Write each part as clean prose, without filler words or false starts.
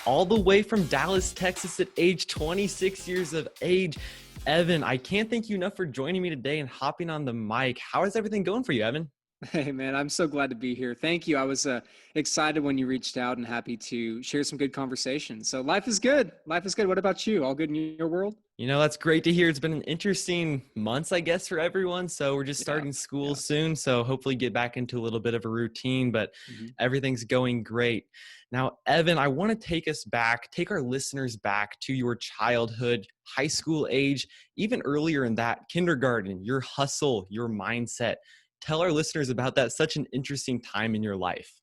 all the way from Dallas, Texas at age 26 years of age. Evan, I can't thank you enough for joining me today and hopping on the mic. How is everything going for you, Evan? Hey, man, I'm so glad to be here. Thank you. I was excited when you reached out and happy to share some good conversation. So life is good. Life is good. What about you? All good in your world? That's great to hear. It's been an interesting months, I guess, for everyone. So we're just Yeah. starting school Yeah. soon. So hopefully get back into a little bit of a routine, but hmm everything's going great. Now, Evan, I want to take our listeners back to your childhood, high school age, even earlier in that, kindergarten, your hustle, your mindset. Tell our listeners about that. Such an interesting time in your life.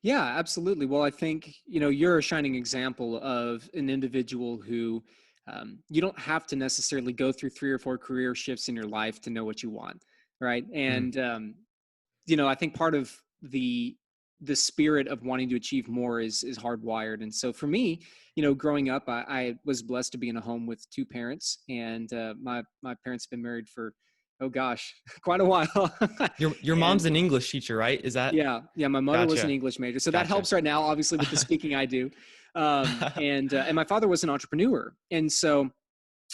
Yeah, absolutely. Well, I think, you're a shining example of an individual who you don't have to necessarily go through 3 or 4 career shifts in your life to know what you want. Right. Mhm. And, I think part of the spirit of wanting to achieve more is hardwired. And so for me, growing up, I was blessed to be in a home with 2 parents, and my parents have been married for, oh gosh, quite a while. Your mom's And an English teacher, right? Is that yeah, my mother was an gotcha? English major, so that Gotcha. helps right now, obviously, with the speaking I do. And my father was an entrepreneur, and so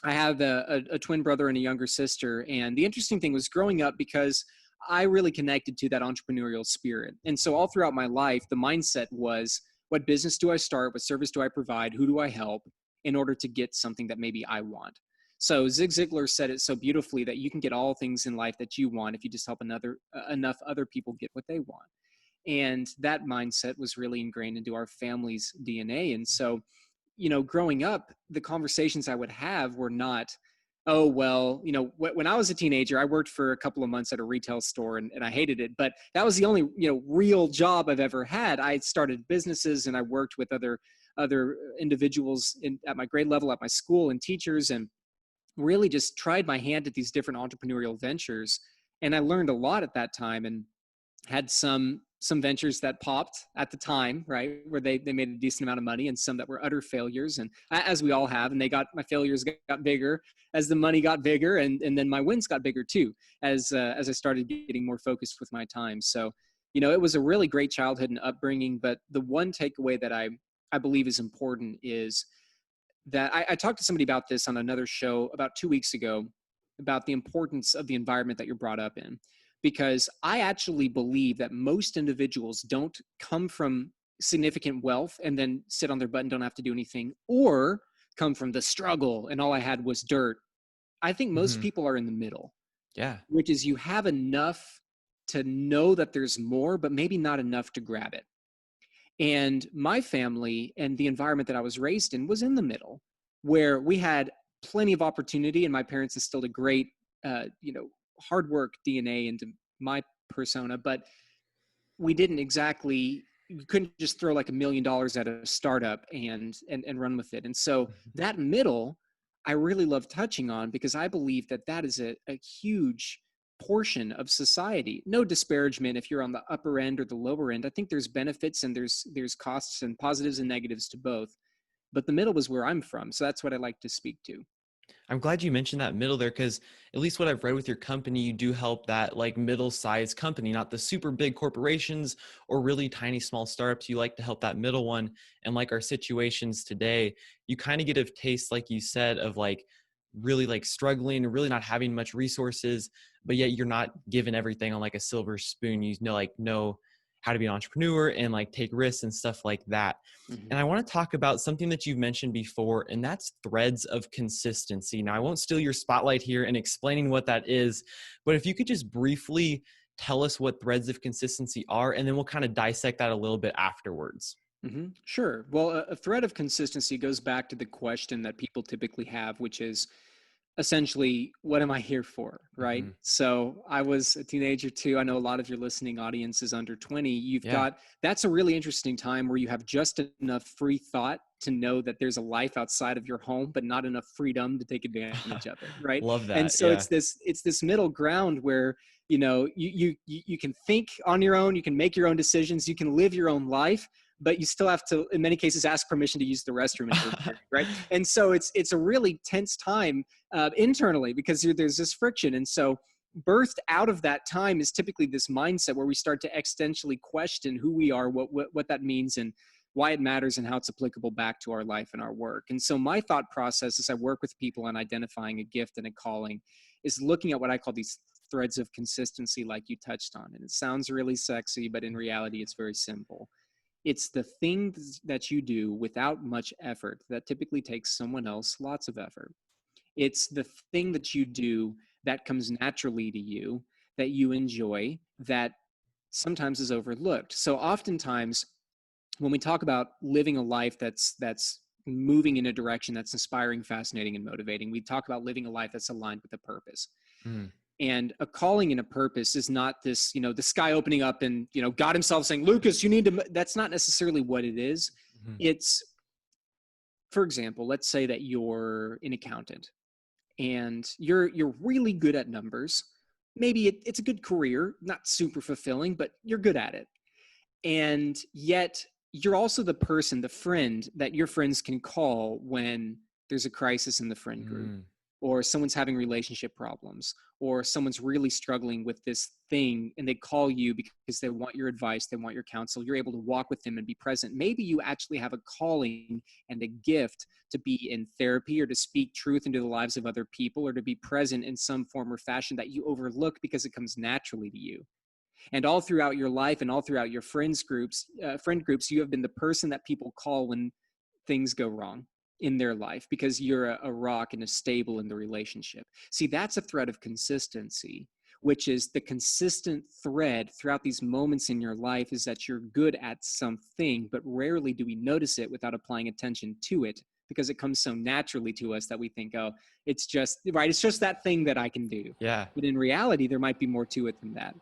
I have a twin brother and a younger sister. And the interesting thing was growing up, because I really connected to that entrepreneurial spirit. And so all throughout my life, the mindset was, what business do I start? What service do I provide? Who do I help in order to get something that maybe I want? So Zig Ziglar said it so beautifully, that you can get all things in life that you want if you just help enough other people get what they want. And that mindset was really ingrained into our family's DNA. And so, growing up, the conversations I would have were not, oh, well, when I was a teenager, I worked for a couple of months at a retail store, and I hated it, but that was the only, real job I've ever had. I started businesses, and I worked with other individuals at my grade level at my school, and teachers, and really just tried my hand at these different entrepreneurial ventures. And I learned a lot at that time, and had some ventures that popped at the time, right, where they made a decent amount of money, and some that were utter failures, and as we all have. And my failures got bigger as the money got bigger, and then my wins got bigger too, as I started getting more focused with my time. So it was a really great childhood and upbringing. But the one takeaway that I believe is important is that I talked to somebody about this on another show about 2 weeks ago, about the importance of the environment that you're brought up in. Because I actually believe that most individuals don't come from significant wealth and then sit on their butt and don't have to do anything, or come from the struggle and all I had was dirt. I think most Hmm. people are in the middle, Yeah. which is, you have enough to know that there's more, but maybe not enough to grab it. And my family and the environment that I was raised in was in the middle, where we had plenty of opportunity, and my parents instilled a great, hard work DNA into my persona. But we didn't exactly, you couldn't just throw like $1 million at a startup and run with it. And so that middle, I really love touching on, because I believe that that is a huge portion of society. No disparagement if you're on the upper end or the lower end. I think there's benefits, and there's costs and positives and negatives to both. But the middle was where I'm from, so that's what I like to speak to. I'm glad you mentioned that middle there, because at least what I've read with your company, you do help that like middle-sized company, not the super big corporations or really tiny small startups. You like to help that middle one. And like our situations today, you kind of get a taste, like you said, of like really like struggling and really not having much resources, but yet you're not given everything on like a silver spoon. Know how to be an entrepreneur and like take risks and stuff like that. Mhm. And I want to talk about something that you've mentioned before, and that's threads of consistency. Now, I won't steal your spotlight here in explaining what that is, but if you could just briefly tell us what threads of consistency are, and then we'll kind of dissect that a little bit afterwards. Sure. Well, a thread of consistency goes back to the question that people typically have, which is, essentially, what am I here for? Right. Hmm. So I was a teenager too. I know a lot of your listening audience is under 20. Yeah. That's a really interesting time where you have just enough free thought to know that there's a life outside of your home, but not enough freedom to take advantage of it. Right. Love And that. so Yeah. it's this middle ground where, you can think on your own, you can make your own decisions, you can live your own life, but you still have to, in many cases, ask permission to use the restroom if you're married, right? And so it's a really tense time internally, because there's this friction. And so birthed out of that time is typically this mindset where we start to existentially question who we are, what that means, and why it matters, and how it's applicable back to our life and our work. And so my thought process as I work with people on identifying a gift and a calling is looking at what I call these threads of consistency, like you touched on. And it sounds really sexy, but in reality, it's very simple. It's the things that you do without much effort that typically takes someone else lots of effort. It's the thing that you do that comes naturally to you, that you enjoy, that sometimes is overlooked. So oftentimes when we talk about living a life that's moving in a direction that's inspiring, fascinating, and motivating, we talk about living a life that's aligned with a purpose. Mm, And a calling and a purpose is not this, the sky opening up and, God himself saying, Lucas, you need to, that's not necessarily what it is. mhm, It's, for example, let's say that you're an accountant and you're really good at numbers. Maybe it's a good career, not super fulfilling, but you're good at it. And yet you're also the person, the friend that your friends can call when there's a crisis in the friend group, mm, or someone's having relationship problems, or someone's really struggling with this thing and they call you because they want your advice, they want your counsel. You're able to walk with them and be present. Maybe you actually have a calling and a gift to be in therapy or to speak truth into the lives of other people or to be present in some form or fashion that you overlook because it comes naturally to you. And all throughout your life and all throughout your friend groups, you have been the person that people call when things go wrong in their life because you're a rock and a stable in the relationship. See, that's a thread of consistency, which is the consistent thread throughout these moments in your life is that you're good at something, but rarely do we notice it without applying attention to it because it comes so naturally to us that we think, oh, it's just right. It's just that thing that I can do. yeah. But in reality, there might be more to it than that.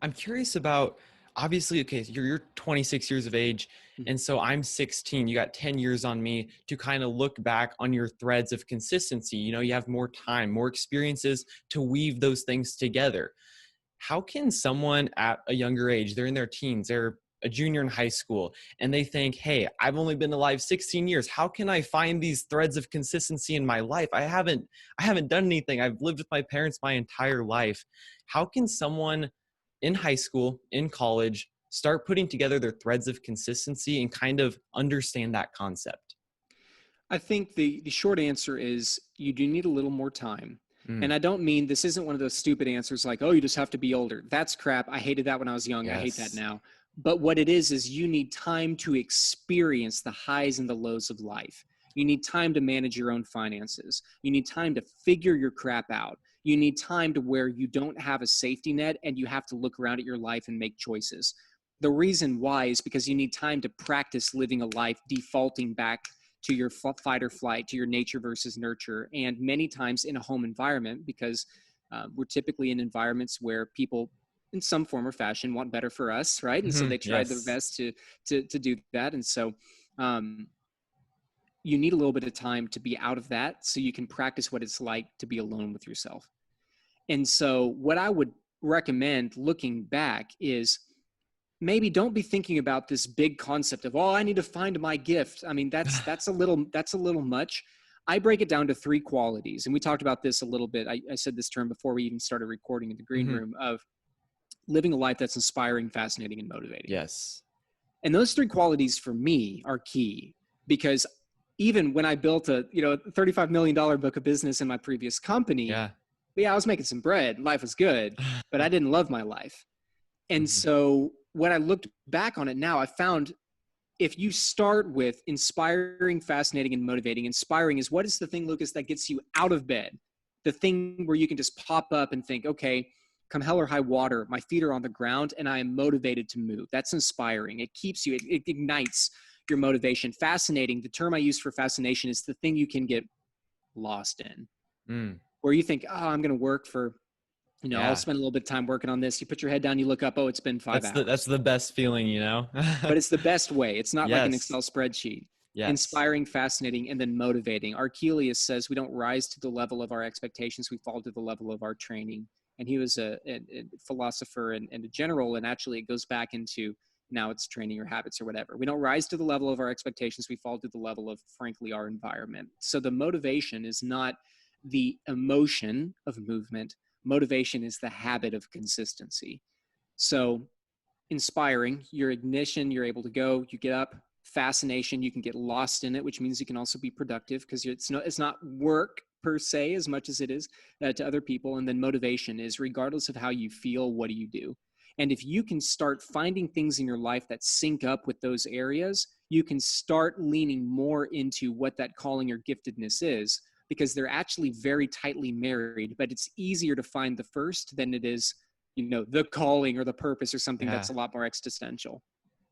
I'm curious about, obviously, okay, you're 26 years of age. Mhm. And so I'm 16. You got 10 years on me to kind of look back on your threads of consistency. You have more time, more experiences to weave those things together. How can someone at a younger age, they're in their teens, they're a junior in high school, and they think, hey, I've only been alive 16 years. How can I find these threads of consistency in my life? I haven't done anything. I've lived with my parents my entire life. How can someone in high school, in college, start putting together their threads of consistency and kind of understand that concept? I think the short answer is you do need a little more time. And Mm, I don't mean this isn't one of those stupid answers like, oh, you just have to be older. That's crap. I hated that when I was young. I hate that yes. now. But what it is you need time to experience the highs and the lows of life. You need time to manage your own finances. You need time to figure your crap out. You need time to where you don't have a safety net and you have to look around at your life and make choices. The reason why is because you need time to practice living a life defaulting back to your fight or flight, to your nature versus nurture, and many times in a home environment, because we're typically in environments where people, in some form or fashion, want better for us, right? And so Mhm, they tried their yes. best to do that, and so um, you need a little bit of time to be out of that, so you can practice what it's like to be alone with yourself. And so, what I would recommend looking back is maybe don't be thinking about this big concept of, oh, I need to find my gift. I mean, that's a little much. I break it down to three qualities, and we talked about this a little bit. I said this term before we even started recording in the green Mhm, room of living a life that's inspiring, fascinating, and motivating. yes. And those three qualities for me are key because even when I built a $35 million book of business in my previous company, Yeah. yeah, I was making some bread, life was good, but I didn't love my life. And Mhm, so when I looked back on it now, I found if you start with inspiring, fascinating, and motivating, inspiring is what is the thing, Lucas, that gets you out of bed? The thing where you can just pop up and think, okay, come hell or high water, my feet are on the ground and I am motivated to move. That's inspiring. It keeps you, it ignites your motivation. Fascinating, the term I use for fascination is the thing you can get lost in, mm, where you think, oh, I'm going to work for, I'll yeah. spend a little bit of time working on this. You put your head down, you look up, oh, it's been five That's hours. the best feeling. But it's the best way. It's not like an Yes. Excel spreadsheet. Yes. Inspiring, fascinating, and then motivating. Archelius says we don't rise to the level of our expectations, we fall to the level of our training. And he was a philosopher and a general, and actually it goes back into now it's training or habits or whatever. We don't rise to the level of our expectations, we fall to the level of, frankly, our environment. So the motivation is not the emotion of movement, motivation is the habit of consistency. So inspiring, your ignition, you're able to go, you get up, fascination. You can get lost in it, which means you can also be productive because it's not work per se as much as it is to other people. And then motivation is regardless of how you feel, what do you do? And if you can start finding things in your life that sync up with those areas, you can start leaning more into what that calling or giftedness is, because they're actually very tightly married. But it's easier to find the first than it is, the calling or the purpose or something Yeah. that's a lot more existential.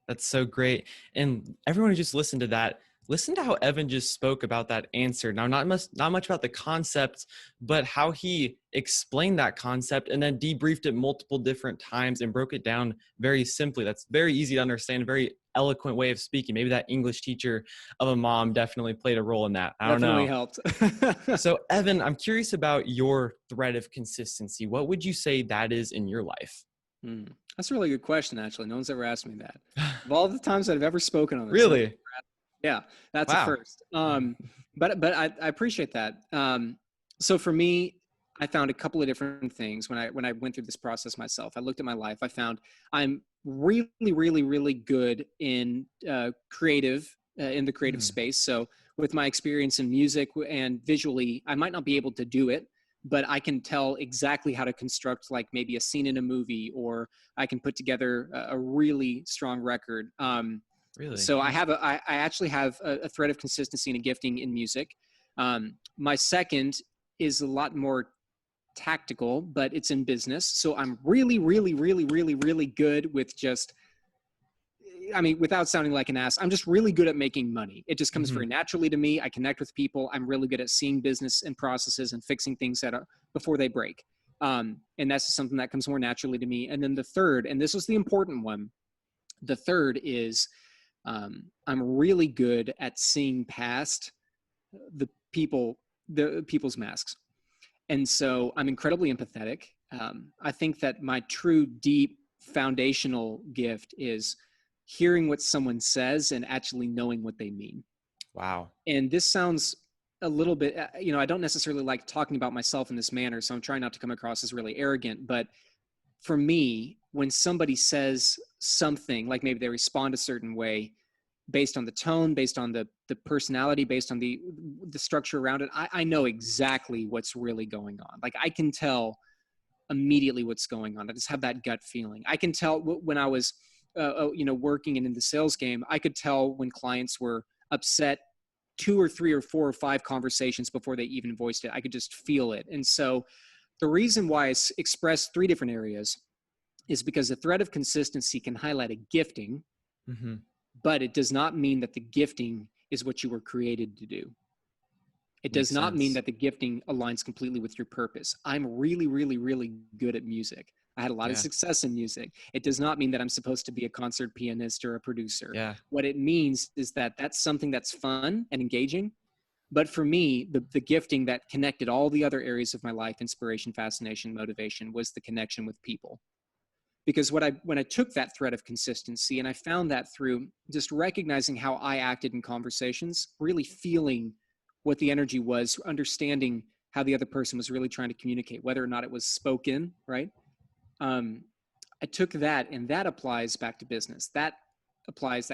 That's so great. And everyone who just listened to that, listen to how Evan just spoke about that answer. Now, not much about the concept, but how he explained that concept and then debriefed it multiple different times and broke it down very simply. That's very easy to understand, very eloquent way of speaking. Maybe that English teacher of a mom definitely played a role in that. I don't Definitely know. helped. So, Evan, I'm curious about your thread of consistency. What would you say that is in your life? That's a really good question, actually. No one's ever asked me that. Of all the times that I've ever spoken on this, no one's Really? ever asked. Yeah, that's a Wow. first. But I appreciate that. So for me, I found a couple of different things when I went through this process myself. I looked at my life. I found I'm really, really, really good in in the creative Mm, space. So with my experience in music and visually, I might not be able to do it, but I can tell exactly how to construct like maybe a scene in a movie, or I can put together a really strong record. really? So I actually have a thread of consistency and a gifting in music. My second is a lot more tactical, but it's in business. So I'm really, really, really, really, really good with just, I mean, without sounding like an ass, I'm just really good at making money. It just comes Hmm. very naturally to me. I connect with people. I'm really good at seeing business and processes and fixing things that are before they break. And that's just something that comes more naturally to me. And then the third, and this was the important one, the third is I'm really good at seeing past the people's masks. And so I'm incredibly empathetic. I think that my true, deep, foundational gift is hearing what someone says and actually knowing what they mean. Wow. And this sounds a little bit, I don't necessarily like talking about myself in this manner, so I'm trying not to come across as really arrogant. But for me, when somebody says something, like maybe they respond a certain way, based on the tone, based on the personality, based on the structure around it, I know exactly what's really going on. Like I can tell immediately what's going on. I just have that gut feeling. I can tell when I was, working and in the sales game, I could tell when clients were upset two or three or four or five conversations before they even voiced it. I could just feel it. And so the reason why I express three different areas is because the thread of consistency can highlight a gifting, Hmm. but it does not mean that the gifting is what you were created to do. It does Makes not mean sense. that the gifting aligns completely with your purpose. I'm really, really, really good at music. I had a lot of Yeah. success in music. It does not mean that I'm supposed to be a concert pianist or a producer. Yeah. What it means is that that's something that's fun and engaging. But for me, the gifting that connected all the other areas of my life, inspiration, fascination, motivation, was the connection with people. Because when I took that thread of consistency, and I found that through just recognizing how I acted in conversations, really feeling what the energy was, understanding how the other person was really trying to communicate, whether or not it was spoken, right? um, I took that, and that applies back to business. That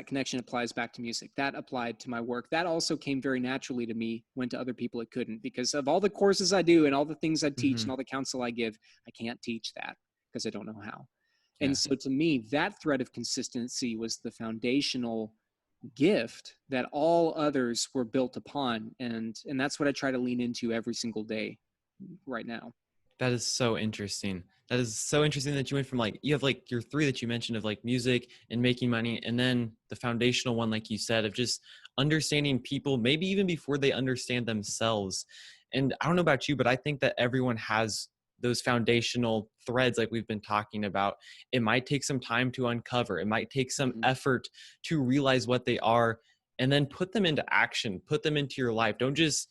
connection applies back to music. That applied to my work. That also came very naturally to me, when to other people it couldn't, because of all the courses I do and all the things I teach Hmm. and all the counsel I give. I can't teach that because I don't know how. And Yeah. so to me, that thread of consistency was the foundational gift that all others were built upon. And that's what I try to lean into every single day right now. That is so interesting. That is so interesting that you went from like, you have like your three that you mentioned of like music and making money. And then the foundational one, like you said, of just understanding people, maybe even before they understand themselves. And I don't know about you, but I think that everyone has those foundational threads like we've been talking about. It might take some time to uncover, it might take some Mhm. effort to realize what they are and then put them into action, put them into your life. Don't just,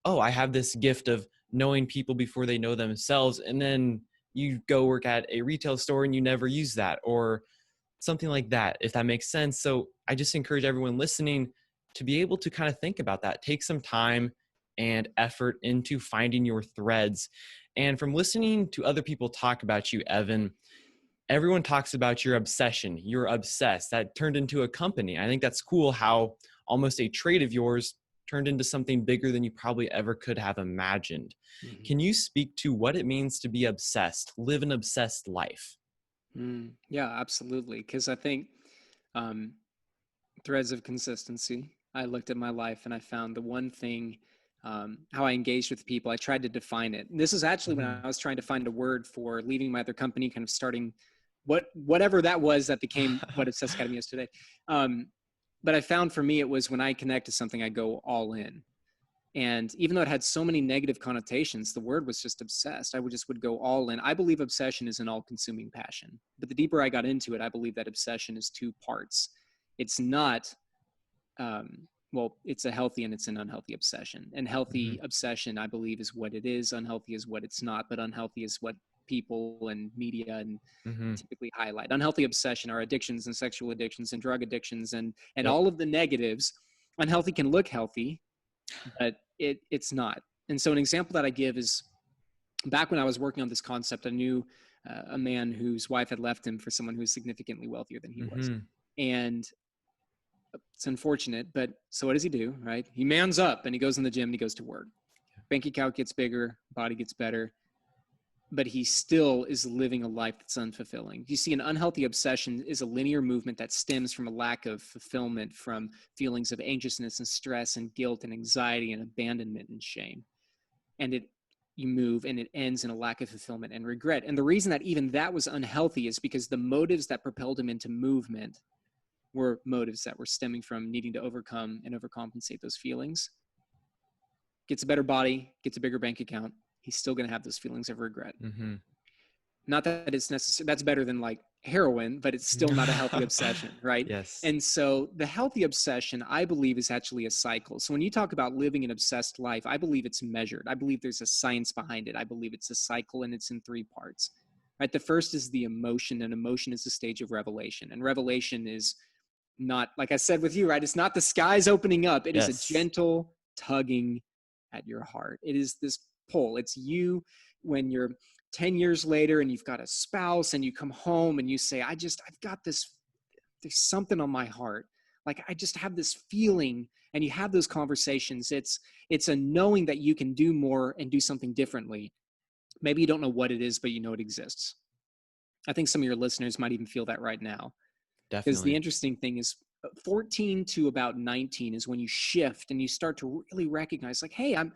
oh, I have this gift of knowing people before they know themselves. And then you go work at a retail store and you never use that or something like that, if that makes sense. So I just encourage everyone listening to be able to kind of think about that. Take some time and effort into finding your threads. And from listening to other people talk about you, Evan, everyone talks about your obsession. You're obsessed. That turned into a company. I think that's cool how almost a trait of yours turned into something bigger than you probably ever could have imagined. Mhm. Can you speak to what it means to be obsessed, live an obsessed life? Yeah, absolutely. Because I think um, threads of consistency. I looked at my life and I found the one thing, how I engaged with people. I tried to define it. And this is actually when Mhm. I was trying to find a word for leaving my other company, kind of starting whatever that was that became what Obsessed Academy is today. Um, but I found for me, it was when I connect to something, I go all in. And even though it had so many negative connotations, the word was just obsessed. I would go all in. I believe obsession is an all-consuming passion. But the deeper I got into it, I believe that obsession is two parts. It's not well, it's a healthy and it's an unhealthy obsession. And healthy Mhm. obsession, I believe, is what it is. Unhealthy is what it's not. But unhealthy is what people and media and Mhm. typically highlight. Unhealthy obsession are addictions and sexual addictions and drug addictions and Yep. all of the negatives. Unhealthy can look healthy, but it's not. And so an example that I give is back when I was working on this concept, I knew a man whose wife had left him for someone who was significantly wealthier than he was. Mhm. And it's unfortunate, but so what does he do, right? He mans up and he goes in the gym and he goes to work. Bank account gets bigger, body gets better, but he still is living a life that's unfulfilling. You see, an unhealthy obsession is a linear movement that stems from a lack of fulfillment, from feelings of anxiousness and stress and guilt and anxiety and abandonment and shame. And you move and it ends in a lack of fulfillment and regret. And the reason that even that was unhealthy is because the motives that propelled him into movement were motives that were stemming from needing to overcome and overcompensate those feelings. Gets a better body, gets a bigger bank account, he's still going to have those feelings of regret. Mhm. Not that it's necessary, that's better than like heroin, but it's still not a healthy obsession, right? Yes. And so the healthy obsession, I believe, is actually a cycle. So when you talk about living an obsessed life, I believe it's measured. I believe there's a science behind it. I believe it's a cycle and it's in three parts. Right? The first is the emotion, and emotion is the stage of revelation. And revelation is not, like I said with you, right? It's not the skies opening up. It is a Yes. gentle tugging at your heart. It is this pull. It's you when you're 10 years later and you've got a spouse and you come home and you say, I've got this, there's something on my heart. Like I just have this feeling, and you have those conversations. It's a knowing that you can do more and do something differently. Maybe you don't know what it is, but you know it exists. I think some of your listeners might even feel that right now. Because the Definitely. interesting thing is 14 to about 19 is when you shift and you start to really recognize like, hey, I'm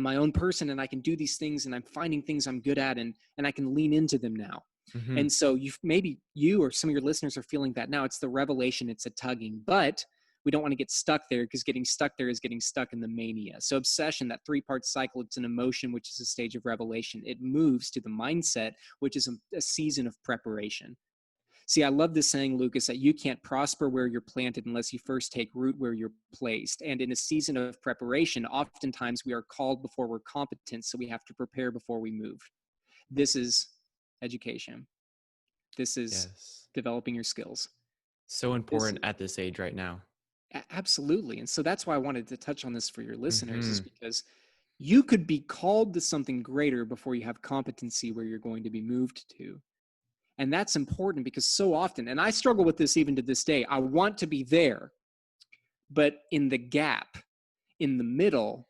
my own person and I can do these things and I'm finding things I'm good at and I can lean into them now. Mhm. And so maybe you or some of your listeners are feeling that now. It's the revelation, it's a tugging, but we don't want to get stuck there, because getting stuck there is getting stuck in the mania. So obsession, that three-part cycle, it's an emotion, which is a stage of revelation. It moves to the mindset, which is a season of preparation. See, I love this saying, Lucas, that you can't prosper where you're planted unless you first take root where you're placed. And in a season of preparation, oftentimes we are called before we're competent, so we have to prepare before we move. This is education. This is Yes. developing your skills. So This important at this age right now. absolutely. And so that's why I wanted to touch on this for your listeners, is Mhm. because you could be called to something greater before you have competency where you're going to be moved to. And that's important because so often, and I struggle with this even to this day, I want to be there, but in the gap, in the middle,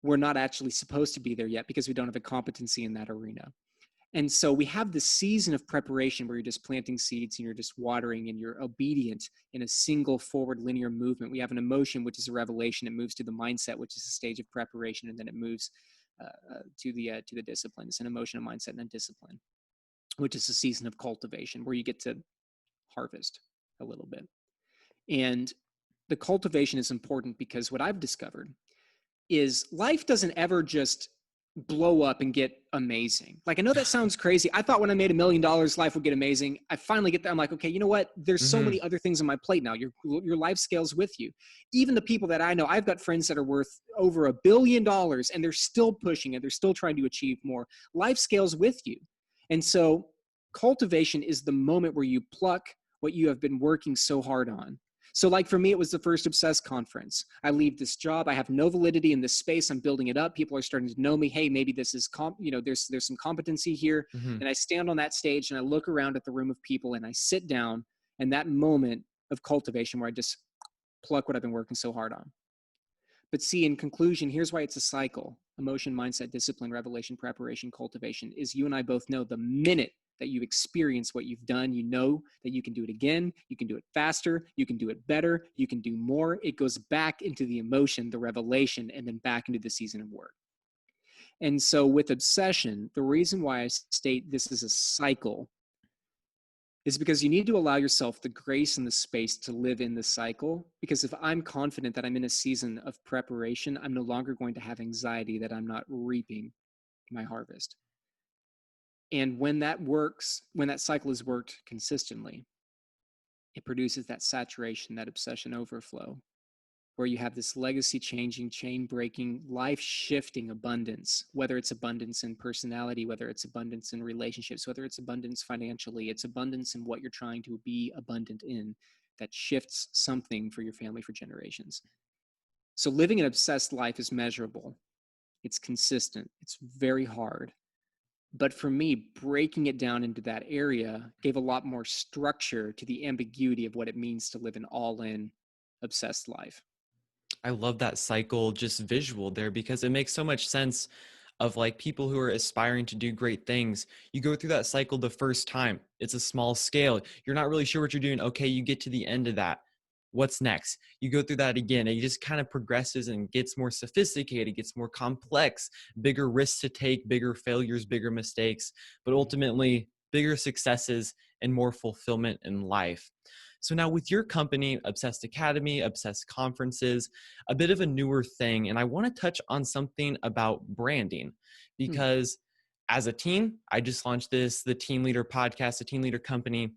we're not actually supposed to be there yet because we don't have a competency in that arena. And so we have this season of preparation where you're just planting seeds and you're just watering and you're obedient in a single forward linear movement. We have an emotion, which is a revelation. It moves to the mindset, which is a stage of preparation, and then it moves to the discipline. It's an emotion, a mindset, and a discipline, which is a season of cultivation where you get to harvest a little bit. And the cultivation is important because what I've discovered is life doesn't ever just blow up and get amazing. Like, I know that sounds crazy. I thought when I made $1 million, life would get amazing. I finally get there. I'm like, okay, you know what? There's so Mhm. many other things on my plate now. Your life scales with you. Even the people that I know, I've got friends that are worth over $1 billion and they're still pushing and they're still trying to achieve more. Life scales with you. And so cultivation is the moment where you pluck what you have been working so hard on. So like for me, it was the first Obsessed conference. I leave this job. I have no validity in this space. I'm building it up. People are starting to know me. Hey, maybe this is, there's some competency here. Hmm. And I stand on that stage and I look around at the room of people and I sit down, and that moment of cultivation where I just pluck what I've been working so hard on. But see, in conclusion, here's why it's a cycle: emotion, mindset, discipline, revelation, preparation, cultivation. Is you and I both know the minute that you experience what you've done, you know that you can do it again, you can do it faster, you can do it better, you can do more. It goes back into the emotion, the revelation, and then back into the season of work. And so with obsession, the reason why I state this is a cycle is because you need to allow yourself the grace and the space to live in the cycle. Because if I'm confident that I'm in a season of preparation, I'm no longer going to have anxiety that I'm not reaping my harvest. And when that works, when that cycle is worked consistently, it produces that saturation, that obsession overflow, where you have this legacy changing, chain breaking, life shifting abundance, whether it's abundance in personality, whether it's abundance in relationships, whether it's abundance financially, it's abundance in what you're trying to be abundant in, that shifts something for your family for generations. So living an obsessed life is measurable. It's consistent. It's very hard. But for me, breaking it down into that area gave a lot more structure to the ambiguity of what it means to live an all-in obsessed life. I love that cycle just visual there because it makes so much sense of like people who are aspiring to do great things. You go through that cycle the first time. It's a small scale. You're not really sure what you're doing. Okay, you get to the end of that. What's next? You go through that again. And it just kind of progresses and gets more sophisticated, gets more complex, bigger risks to take, bigger failures, bigger mistakes, but ultimately bigger successes and more fulfillment in life. So now with your company, Obsessed Academy, Obsessed Conferences, a bit of a newer thing. And I want to touch on something about branding Hmm. because as a team, I just launched the Team Leader podcast, the Team Leader company,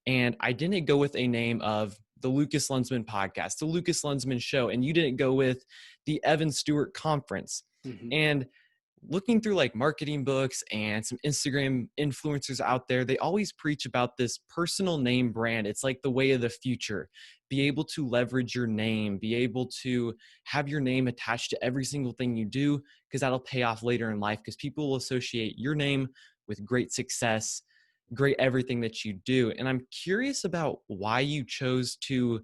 and I didn't go with a name of the Lucas Lunzmann podcast, the Lucas Lunzmann show, and you didn't go with the Evan Stewart conference. Mm-hmm. And looking through like marketing books and some Instagram influencers out there, they always preach about this personal name brand. It's like the way of the future. Be able to leverage your name, be able to have your name attached to every single thing you do, because that'll pay off later in life because people will associate your name with great success, great everything that you do. And I'm curious about why you chose to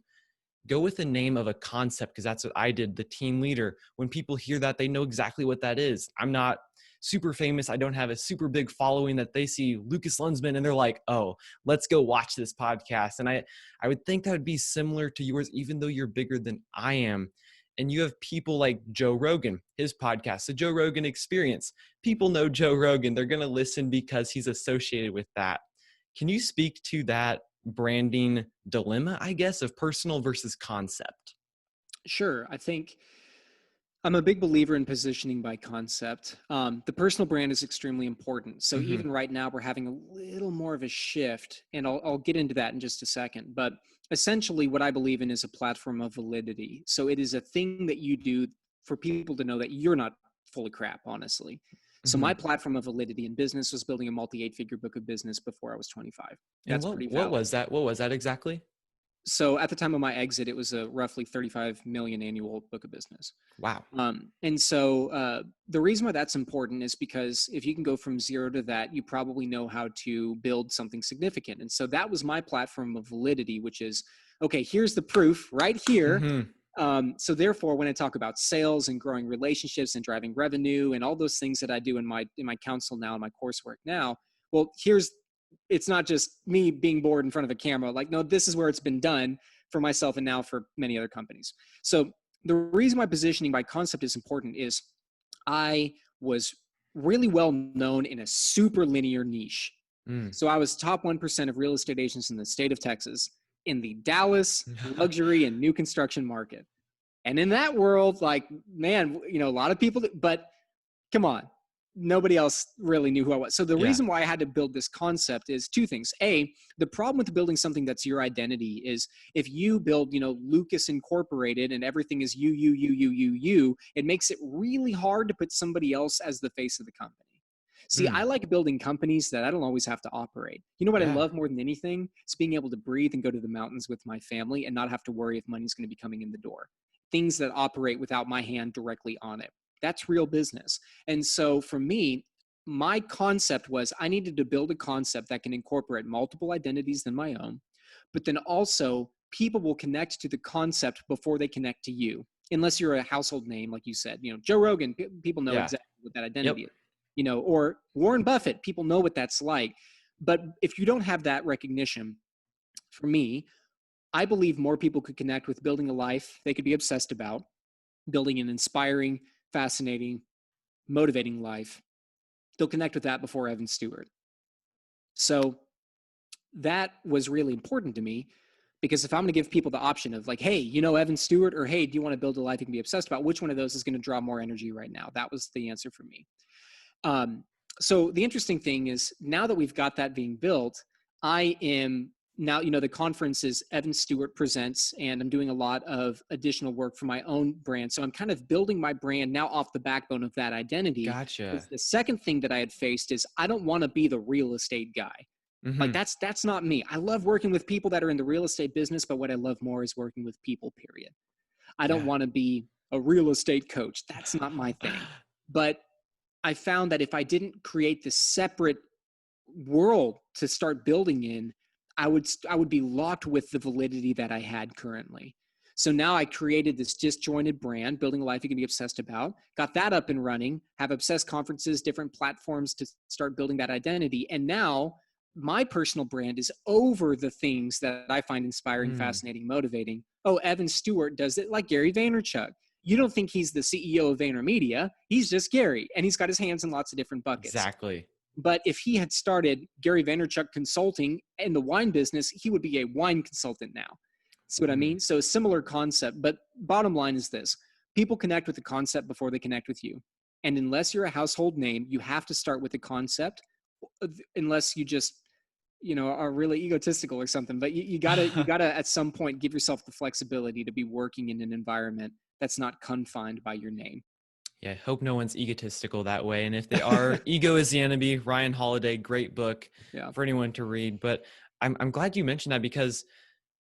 go with the name of a concept because that's what I did, the team leader. When people hear that, they know exactly what that is. I'm not super famous. I don't have a super big following that they see Lucas Lunzmann and they're like, oh, let's go watch this podcast. And I would think that would be similar to yours, even though you're bigger than I am. And you have people like Joe Rogan, his podcast, the Joe Rogan Experience. People know Joe Rogan. They're going to listen because he's associated with that. Can you speak to that branding dilemma, I guess, of personal versus concept? Sure. I think I'm a big believer in positioning by concept. The personal brand is extremely important. So Hmm. even right now, we're having a little more of a shift, and I'll get into that in just a second. But essentially, what I believe in is a platform of validity. So it is a thing that you do for people to know that you're not full of crap, honestly. So Hmm. my platform of validity in business was building a multi-8-figure book of business before I was 25. And That's pretty what valid. was that? What was that exactly? So at the time of my exit, it was a roughly 35 million annual book of business. Wow. And so the reason why that's important is because if you can go from zero to that, you probably know how to build something significant. And so that was my platform of validity, which is, okay, here's the proof right here. Hmm. So therefore, when I talk about sales and growing relationships and driving revenue and all those things that I do in my counsel now, in my coursework now, well, it's not just me being bored in front of a camera. Like, no, this is where it's been done for myself and now for many other companies. So the reason why positioning by concept is important is I was really well known in a super linear niche. Mm. So I was top 1% of real estate agents in the state of Texas in the Dallas luxury and new construction market. And in that world, like, man, a lot of people, but come on, nobody else really knew who I was. So the Yeah. reason why I had to build this concept is two things. A, the problem with building something that's your identity is if you build, Lucas Incorporated and everything is you, it makes it really hard to put somebody else as the face of the company. See, I Mm, like building companies that I don't always have to operate. You know what I yeah. love more than anything? It's being able to breathe and go to the mountains with my family and not have to worry if money's going to be coming in the door. Things that operate without my hand directly on it. That's real business. And so for me, my concept was I needed to build a concept that can incorporate multiple identities than my own, but then also people will connect to the concept before they connect to you. Unless you're a household name, like you said, Joe Rogan, people know Yeah. exactly what that Yep. identity is, or Warren Buffett, people know what that's like. But if you don't have that recognition, for me, I believe more people could connect with building a life they could be obsessed about, building an inspiring, fascinating, motivating life. They'll connect with that before Evan Stewart. So that was really important to me because if I'm going to give people the option of like, hey, Evan Stewart, or hey, do you want to build a life you can be obsessed about? Which one of those is going to draw more energy right now? That was the answer for me. Um, so the interesting thing is now that we've got that being built, I am now, the conference is Evan Stewart Presents, and I'm doing a lot of additional work for my own brand. So I'm kind of building my brand now off the backbone of that identity. Because Gotcha. the second thing that I had faced is I don't want to be the real estate guy. Like Hmm. that's not me. I love working with people that are in the real estate business, but what I love more is working with people, period. I don't Yeah. want to be a real estate coach. That's not my thing. But I found that if I didn't create this separate world to start building in, I would be locked with the validity that I had currently. So now I created this disjointed brand, building a life you can be obsessed about, got that up and running, have obsessed conferences, different platforms to start building that identity. And now my personal brand is over the things that I find inspiring, Mm, fascinating, motivating. Oh, Evan Stewart does it like Gary Vaynerchuk. You don't think he's the CEO of VaynerMedia. He's just Gary, and he's got his hands in lots of different buckets. exactly. But if he had started Gary Vaynerchuk Consulting in the wine business, he would be a wine consultant now. See what I Mm, mean? So a similar concept. But bottom line is this: people connect with the concept before they connect with you. And unless you're a household name, you have to start with the concept, unless you just, are really egotistical or something. But you gotta at some point give yourself the flexibility to be working in an environment that's not confined by your name. yeah, hope no one's egotistical that way. And if they are, Ego is the Enemy, Ryan Holiday, great book Yeah. for anyone to read. But I'm glad you mentioned that because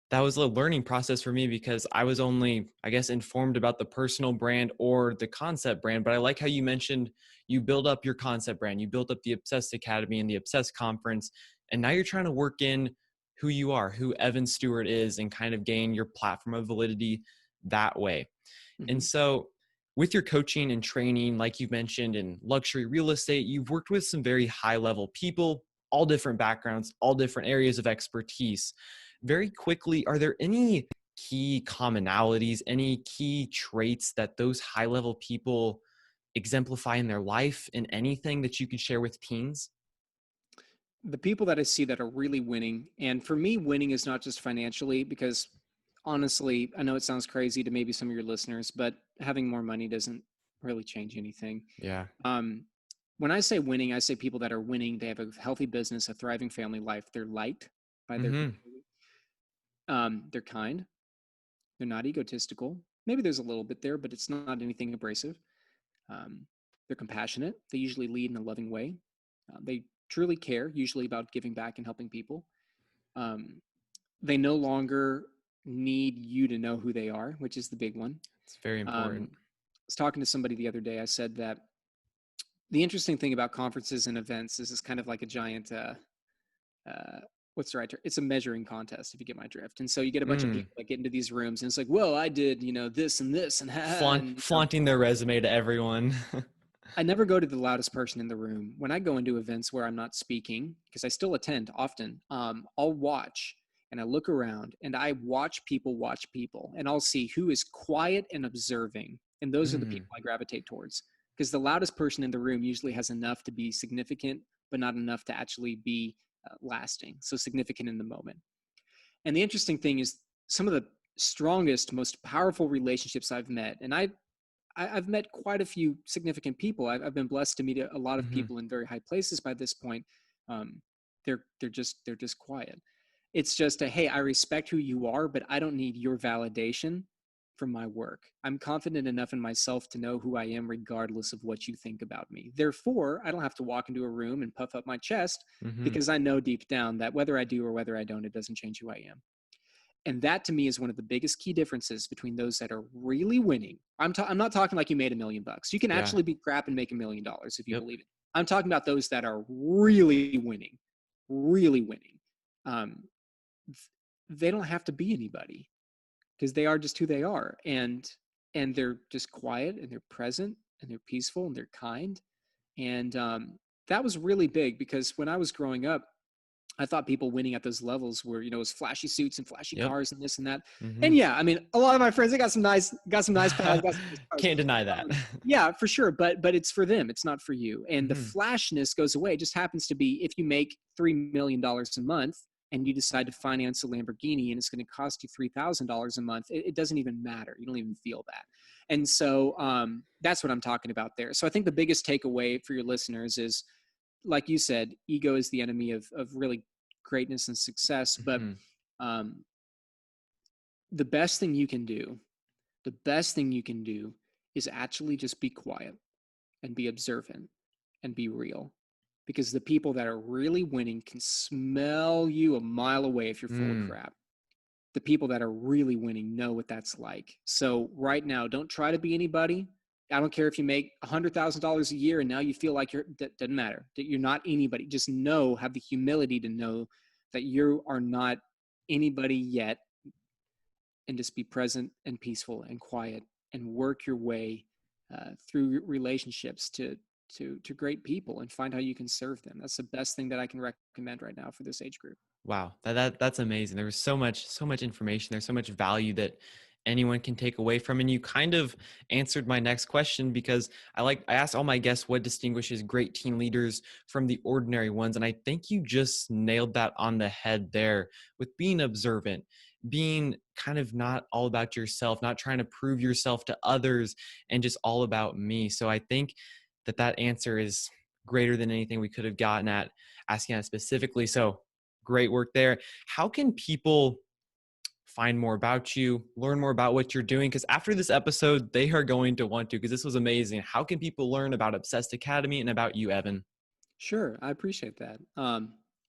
that was a learning process for me because I was only, I guess, informed about the personal brand or the concept brand. But I like how you mentioned you build up your concept brand, you built up the Obsessed Academy and the Obsessed Conference, and now you're trying to work in who you are, who Evan Stewart is, and kind of gain your platform of validity that way. Mm-hmm. And so, with your coaching and training, like you mentioned in luxury real estate, you've worked with some very high level people, all different backgrounds, all different areas of expertise. Very quickly, are there any key commonalities, any key traits that those high level people exemplify in their life in anything that you could share with teens? The people that I see that are really winning, and for me, winning is not just financially, because honestly, I know it sounds crazy to maybe some of your listeners, but having more money doesn't really change anything. Yeah. Um, when I say winning, I say people that are winning. They have a healthy business, a thriving family life. They're liked by their Mm-hmm. community. They're kind. They're not egotistical. Maybe there's a little bit there, but it's not anything abrasive. Um, they're compassionate. They usually lead in a loving way. They truly care, usually about giving back and helping people. Um, they no longer need you to know who they are, which is the big one. It's very I important. was talking to somebody the other day. I said that the interesting thing about conferences and events is it's kind of like a giant, what's the right term? It's a measuring contest, if you get my drift. And so you get a bunch of Mm. people that get into these rooms, and it's like, well, I did, this and this, and and Flaunting their resume to everyone. I never go to the loudest person in the room. When I go into events where I'm not speaking, because I still attend often, I'll watch and I look around and I watch people, and I'll see who is quiet and observing. And those are the Mm. people I gravitate towards. Because the loudest person in the room usually has enough to be significant, but not enough to actually be lasting. So significant in the moment. And the interesting thing is, some of the strongest, most powerful relationships I've met, and I've met quite a few significant people. I've been blessed to meet a lot of Mm-hmm. people in very high places by this point. Um, they're just quiet. It's just a, hey, I respect who you are, but I don't need your validation from my work. I'm confident enough in myself to know who I am regardless of what you think about me. Therefore, I don't have to walk into a room and puff up my chest Hmm. because I know deep down that whether I do or whether I don't, it doesn't change who I am. And that to me is one of the biggest key differences between those that are really winning. I'm not talking like you made $1 million. You can Yeah. actually be crap and make $1 million if you Yep. believe it. I'm talking about those that are really winning, really winning. Um, they don't have to be anybody because they are just who they are, and they're just quiet and they're present and they're peaceful and they're kind. And that was really big because when I was growing up, I thought people winning at those levels were, it was flashy suits and flashy Yep. cars and this and that. Hmm. And yeah, I mean, a lot of my friends, they got some nice pads, got some nice cars. Can't deny that. Yeah, for sure. But it's for them. It's not for you. And the Hmm. flashness goes away. It just happens to be if you make $3 million a month and you decide to finance a Lamborghini and it's going to cost you $3,000 a month, it doesn't even matter. You don't even feel that. And so that's what I'm talking about there. So I think the biggest takeaway for your listeners is, like you said, ego is the enemy of really greatness and success. But Hmm. um, the best thing you can do, the best thing you can do is actually just be quiet and be observant and be real. Because the people that are really winning can smell you a mile away if you're full of Mm. crap. The people that are really winning know what that's like. So right now, don't try to be anybody. I don't care if you make $100,000 a year and now you feel like that doesn't matter, that you're not anybody. Just know, have the humility to know that you are not anybody yet, and just be present and peaceful and quiet and work your way through relationships to great people and find how you can serve them. That's the best thing that I can recommend right now for this age group. Wow, that's amazing. There was so much information. There's so much value that anyone can take away from. And you kind of answered my next question because I asked all my guests what distinguishes great team leaders from the ordinary ones. And I think you just nailed that on the head there with being observant, being kind of not all about yourself, not trying to prove yourself to others and just all about me. So I think that answer is greater than anything we could have gotten at asking that specifically. So great work there. How can people find more about you, learn more about what you're doing? Because after this episode, they are going to want to, because this was amazing. How can people learn about Obsessed Academy and about you, Evan? Sure, I appreciate that.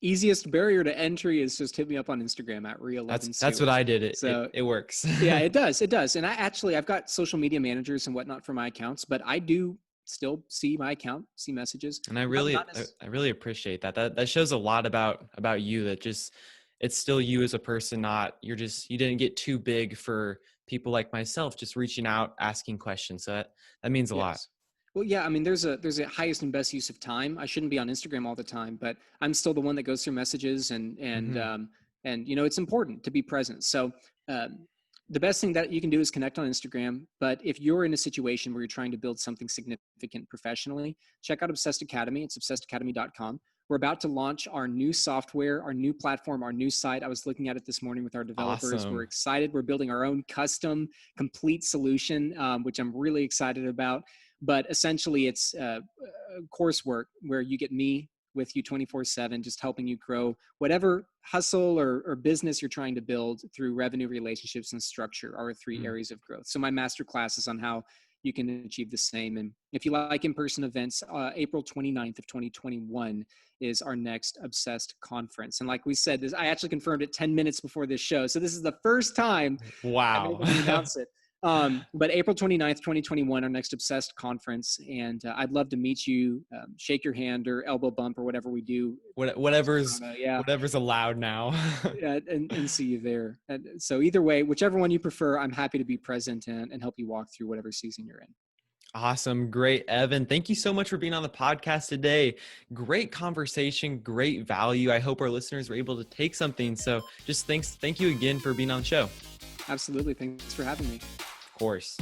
Easiest barrier to entry is just hit me up on Instagram at That's re11 that's what Stewart. I did. So It works. yeah, it does. And I've got social media managers and whatnot for my accounts, but I do still see my account, see messages. And I Not, really not I necessarily. I really appreciate that. That shows a lot about you, that just it's still you as a person, not you didn't get too big for people like myself just reaching out, asking questions. So that means a lot. Yes. Well, yeah. I mean, there's a highest and best use of time. I shouldn't be on Instagram all the time, but I'm still the one that goes through messages, Hmm. and it's important to be present. So um, the best thing that you can do is connect on Instagram. But if you're in a situation where you're trying to build something significant professionally, check out Obsessed Academy. It's obsessedacademy.com. We're about to launch our new software, our new platform, our new site. I was looking at it this morning with our developers. We're Awesome. excited. We're building our own custom, complete solution, which I'm really excited about. But essentially, it's coursework where you get me with you 24/7, just helping you grow whatever hustle or business you're trying to build through revenue, relationships, and structure are three Mm. areas of growth. So my master class is on how you can achieve the same. And if you like in-person events, April 29th of 2021 is our next Obsessed conference. And like we said, I actually confirmed it 10 minutes before this show. So this is the first time I'm Wow. able to announce it. But April 29th, 2021, our next Obsessed conference. And I'd love to meet you, shake your hand or elbow bump or whatever we do. Whatever's Yeah. whatever's allowed now. And see you there. And so either way, whichever one you prefer, I'm happy to be present and help you walk through whatever season you're in. Awesome. Great, Evan. Thank you so much for being on the podcast today. Great conversation, great value. I hope our listeners were able to take something. So just thank you again for being on the show. Absolutely. Thanks for having me. Of course.